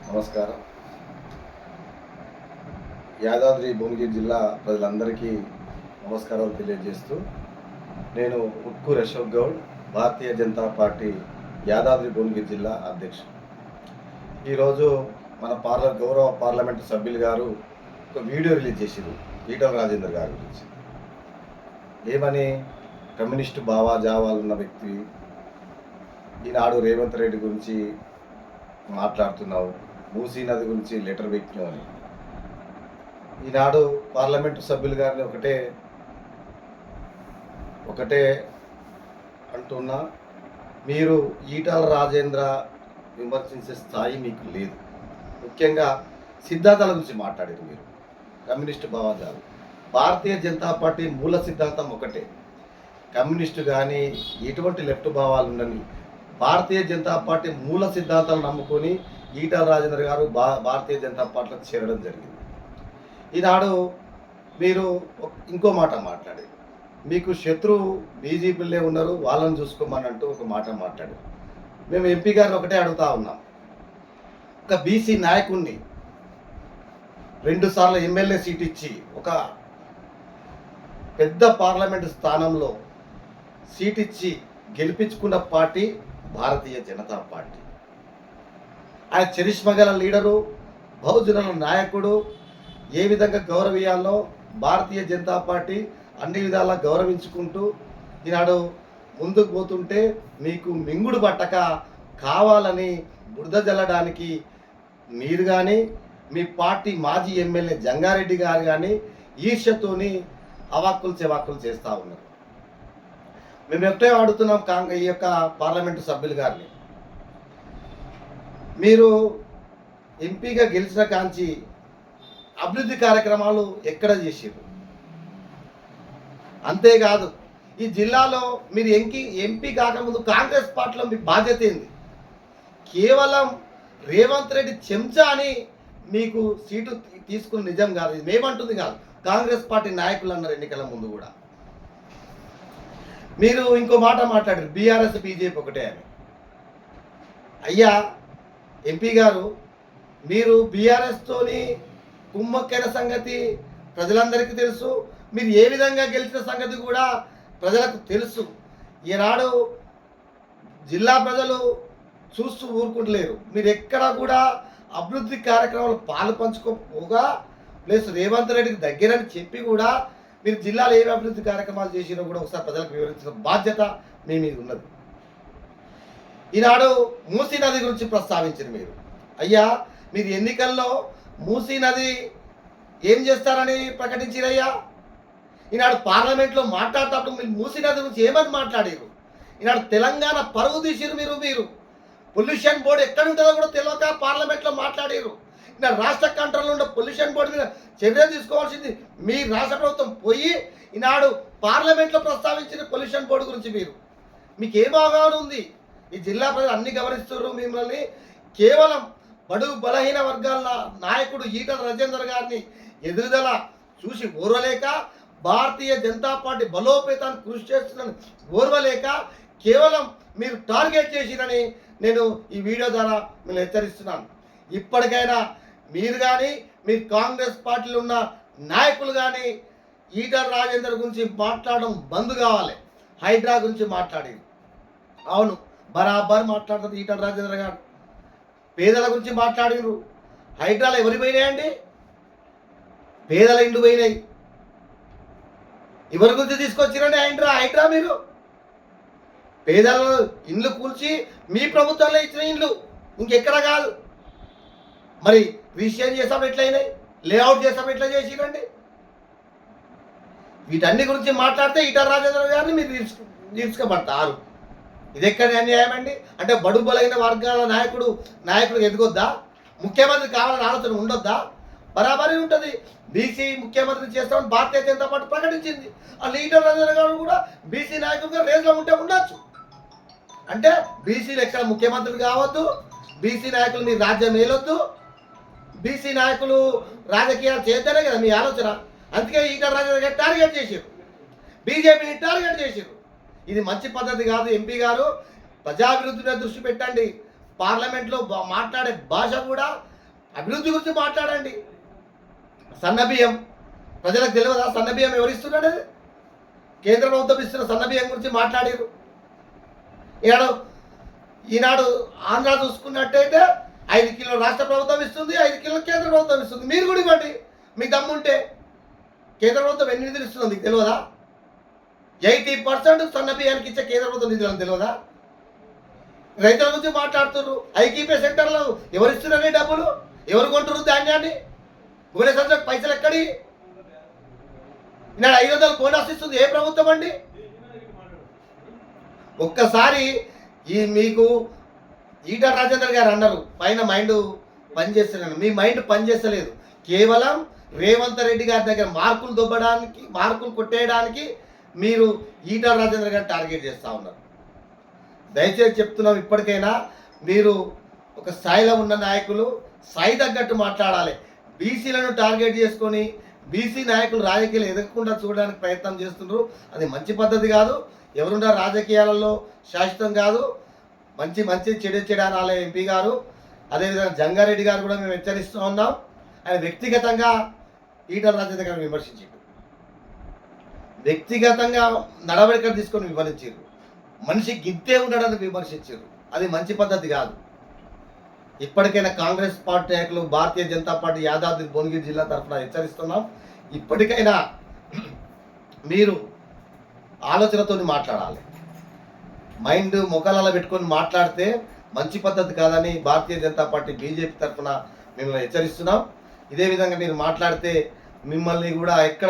నమస్కారం. యాదాద్రి భువనగిరి జిల్లా ప్రజలందరికీ నమస్కారాలు తెలియజేస్తూ, నేను ఉట్కూరు అశోక్ గౌడ్, భారతీయ జనతా పార్టీ యాదాద్రి భువనగిరి జిల్లా అధ్యక్షుడు. ఈరోజు మన గౌరవ పార్లమెంటు సభ్యులు గారు ఒక వీడియో రిలీజ్ చేశారు ఈటల రాజేందర్ గారి గురించి. ఏమని, కమ్యూనిస్టు భావాజావాలు ఉన్న వ్యక్తి, ఈనాడు రేవంత్ రెడ్డి గురించి మాట్లాడుతున్నావు, మూసీ నది గురించి లెటర్ పెట్టినావు అని. ఈనాడు పార్లమెంటు సభ్యులు గారిని ఒకటే అంటున్నా, మీరు ఈటల రాజేంద్ర విమర్శించే స్థాయి మీకు లేదు. ముఖ్యంగా సిద్ధాంతాల గురించి మాట్లాడారు మీరు. కమ్యూనిస్టు భావాజాలు, భారతీయ జనతా పార్టీ మూల సిద్ధాంతం ఒకటే. కమ్యూనిస్టు కానీ ఎటువంటి లెఫ్ట్ భావాలు ఉండని భారతీయ జనతా పార్టీ మూల సిద్ధాంతాలు నమ్ముకొని ఈటల రాజేందర్ గారు భారతీయ జనతా పార్టీలో చేరడం జరిగింది. ఈనాడు మీరు ఇంకో మాట మాట్లాడి, మీకు శత్రువు బీజేపీలే ఉన్నారు, వాళ్ళని చూసుకోమని అంటూ ఒక మాట మాట్లాడారు. మేము ఎంపీ గారిని ఒకటే అడుగుతా ఉన్నాం, ఒక బీసీ నాయకుడిని 2 సార్లు ఎమ్మెల్యే సీట్ ఇచ్చి ఒక పెద్ద పార్లమెంటు స్థానంలో సీట్ ఇచ్చి గెలిపించుకున్న పార్టీ భారతీయ జనతా పార్టీ. ఆయన చరిష్మా గల లీడరు, బహుజనుల నాయకుడు. ఏ విధంగా గౌరవీయాల్లో భారతీయ జనతా పార్టీ అన్ని విధాలా గౌరవించుకుంటూ ఈనాడు ముందుకు పోతుంటే మీకు మింగుడు పట్టక కావాలని బురద జల్లడానికి మీరు కానీ మీ పార్టీ మాజీ ఎమ్మెల్యే జంగారెడ్డి గారు కానీ ఈర్ష్యతోని అవాక్కులు చెవాక్కులు చేస్తూ ఉన్నారు. మేము ఎప్పుడే అడుగుతున్నాం ఈ యొక్క పార్లమెంటు సభ్యులు గారిని, మీరు ఎంపీగా గెలిచిన కాంచి అభివృద్ధి కార్యక్రమాలు ఎక్కడ చేసారు? అంతేకాదు, ఈ జిల్లాలో మీరు ఎంపీ కాకముందు కాంగ్రెస్ పార్టీలో మీ బాధ్యత ఏంది? కేవలం రేవంత్ రెడ్డి చెంచా అని మీకు సీటు తీసుకున్న నిజం కాదు, ఇది మేమంటుంది కాదు, కాంగ్రెస్ పార్టీ నాయకులు అన్నారు ఎన్నికల ముందు కూడా. మీరు ఇంకో మాట మాట్లాడారు, బీఆర్ఎస్ బీజేపీ ఒకటే అని. అయ్యా ఎంపీ గారు, మీరు బీఆర్ఎస్తోని కుమ్మక్కైన సంగతి ప్రజలందరికీ తెలుసు. మీరు ఏ విధంగా గెలిచిన సంగతి కూడా ప్రజలకు తెలుసు. ఈనాడు జిల్లా ప్రజలు చూస్తూ ఊరుకుంటలేరు. మీరు ఎక్కడ కూడా అభివృద్ధి కార్యక్రమాలు పాలు పంచుకోపోగా, ప్లస్ రేవంత్ రెడ్డికి దగ్గరని చెప్పి కూడా మీరు జిల్లాలో ఏమి అభివృద్ధి కార్యక్రమాలు చేసినా కూడా ఒకసారి ప్రజలకు వివరించిన బాధ్యత మీ మీద ఉన్నది. ఈనాడు మూసీ నది గురించి ప్రస్తావించారు మీరు. అయ్యా, మీరు ఎన్నికల్లో మూసీ నది ఏం చేస్తారని ప్రకటించారయ్యా? ఈనాడు పార్లమెంట్లో మాట్లాడేటప్పుడు మీరు మూసీ నది గురించి ఏమని మాట్లాడారు? ఈనాడు తెలంగాణ పరువు తీసిరు మీరు. పొల్యూషన్ బోర్డు ఎక్కడ ఉంటుందో కూడా తెలియక పార్లమెంట్లో మాట్లాడారు. ఈనాడు రాష్ట్ర కంట్రోల్లో ఉన్న పొల్యూషన్ బోర్డు మీద చర్య తీసుకోవాల్సింది మీ రాష్ట్ర ప్రభుత్వం పోయి ఈనాడు పార్లమెంట్లో ప్రస్తావించిన పొల్యూషన్ బోర్డు గురించి మీకు ఏం అవగాహన ఉంది? ఈ జిల్లా ప్రజలు అన్ని గమనిస్తున్నారు మిమ్మల్ని. కేవలం బడుగు బలహీన వర్గాల నాయకుడు ఈటల రాజేందర్ గారిని ఎదుగుదల చూసి ఓర్వలేక, భారతీయ జనతా పార్టీ బలోపేతాన్ని కృషి చేస్తుందని ఓర్వలేక కేవలం మీరు టార్గెట్ చేసిరని నేను ఈ వీడియో ద్వారా మీరు హెచ్చరిస్తున్నాను. ఇప్పటికైనా మీరు కానీ మీ కాంగ్రెస్ పార్టీలో ఉన్న నాయకులు కానీ ఈటల రాజేందర్ గురించి మాట్లాడడం బంద్ కావాలి. హైడ్రా గురించి మాట్లాడేది అవును, బరాబర్ మాట్లాడుతుంది ఈటల రాజేందర్ గారు. పేదల గురించి మాట్లాడిరు. హైడ్రాలో ఎవరి పోయినాయండి? పేదల ఇండ్లు పోయినాయి. ఎవరి గురించి తీసుకొచ్చిరండి హైడ్రా? మీరు పేదల ఇండ్లు కూల్చి మీ ప్రభుత్వంలో ఇచ్చిన ఇండ్లు, ఇంకెక్కడ కాదు. మరి రిజిస్ట్రేషన్ చేసాం ఎట్లయినాయి, లేఅవుట్ చేసాం ఎట్లా చేసిరండి? వీటన్ని గురించి మాట్లాడితే ఈటల రాజేందర్ గారిని మీరు తీర్చుకోబడతారు. ఇది ఎక్కడ అన్యాయం అండి? అంటే బడుగు బలైన వర్గాల నాయకుడు ఎదుగొద్దా? ముఖ్యమంత్రి కావాలని ఆలోచన ఉండొద్దా? బరాబరి ఉంటుంది. బీసీ ముఖ్యమంత్రిని చేస్తామని భారతీయ జనతా పార్టీ ప్రకటించింది. ఆ ఈటల రాజేందర్ గారు కూడా బీసీ నాయకుడిగా రేంజ్లో ఉంటే ఉండొచ్చు. అంటే బీసీలు ఎక్కడ ముఖ్యమంత్రులు కావద్దు, బీసీ నాయకులు మీ రాజ్యం ఏలొద్దు, బీసీ నాయకులు రాజకీయాలు చేద్దానే కదా మీ ఆలోచన. అందుకే ఈటల రాజేందర్ గారు టార్గెట్ చేశారు, బీజేపీని టార్గెట్ చేశారు. ఇది మంచి పద్ధతి కాదు. ఎంపీ గారు ప్రజాభివృద్ధి మీద దృష్టి పెట్టండి. పార్లమెంట్లో మాట్లాడే భాష కూడా అభివృద్ధి గురించి మాట్లాడండి. సన్నబియ్యం ప్రజలకు తెలియదా? సన్నబియ్యం ఎవరిస్తున్నాడు? కేంద్ర ప్రభుత్వం ఇస్తున్న సన్నబియ్యం గురించి మాట్లాడారు. ఈనాడు ఆంధ్ర చూసుకున్నట్టయితే 5 కిలోలు రాష్ట్ర ప్రభుత్వం ఇస్తుంది, 5 కిలోలు కేంద్ర ప్రభుత్వం ఇస్తుంది. మీరు కూడా ఇవ్వండి మీకు దమ్ముంటే. కేంద్ర ప్రభుత్వం ఎన్ని నిధులు ఇస్తుందో మీకు తెలియదా? 80% సన్న బియ్యానికి ఇచ్చే కేంద్ర ప్రభుత్వం నిధులు అని తెలియదా? రైతుల గురించి మాట్లాడుతున్నారు. ఐకీపీ సెంటర్లో ఎవరు ఇస్తున్నారని డబ్బులు? ఎవరు కొంటున్నారు ధాన్యాన్ని? గోనె సంచులకు పైసలు ఎక్కడి? ఈనాడు 500 బోనస్ ఇస్తుంది ఏ ప్రభుత్వం అండి? ఒక్కసారి మీకు ఈటల రాజేందర్ గారు అన్నారు పైన మైండ్ పనిచేస్తలేను. మీ మైండ్ పనిచేస్తలేదు. కేవలం రేవంత్ రెడ్డి గారి దగ్గర మార్కులు దొబ్బడానికి, మార్కులు కొట్టేయడానికి మీరు ఈటల రాజేందర్ గారిని టార్గెట్ చేస్తూ ఉన్నారు. దయచేసి చెప్తున్నాం, ఇప్పటికైనా మీరు ఒక స్థాయిలో ఉన్న నాయకులు స్థాయి తగ్గట్టు మాట్లాడాలి. బీసీలను టార్గెట్ చేసుకొని బీసీ నాయకులు రాజకీయాలు ఎదగకుండా చూడడానికి ప్రయత్నం చేస్తున్నారు. అది మంచి పద్ధతి కాదు. ఎవరున్న రాజకీయాలలో శాశ్వతం కాదు. మంచి మంచి చెడు అనాలే ఎంపీ గారు. అదేవిధంగా జంగారెడ్డి గారు కూడా మేము హెచ్చరిస్తూ ఉన్నాం. ఆయన వ్యక్తిగతంగా ఈటల రాజేందర్ గారిని విమర్శించారు. వ్యక్తిగతంగా నడవడికలు తీసుకొని విమర్శించారు. మనిషి గిద్దే ఉండడానికి విమర్శించారు. అది మంచి పద్ధతి కాదు. ఇప్పటికైనా కాంగ్రెస్ పార్టీ నాయకులు, భారతీయ జనతా పార్టీ యాదాద్రి భువనగిరి జిల్లా తరఫున హెచ్చరిస్తున్నాం. ఇప్పటికైనా మీరు ఆలోచనతో మాట్లాడాలి. మైండ్ ముఖాలలో పెట్టుకొని మాట్లాడితే మంచి పద్ధతి కాదని భారతీయ జనతా పార్టీ బీజేపీ తరఫున మిమ్మల్ని హెచ్చరిస్తున్నాం. ఇదే విధంగా మీరు మాట్లాడితే మిమ్మల్ని కూడా ఎక్కడ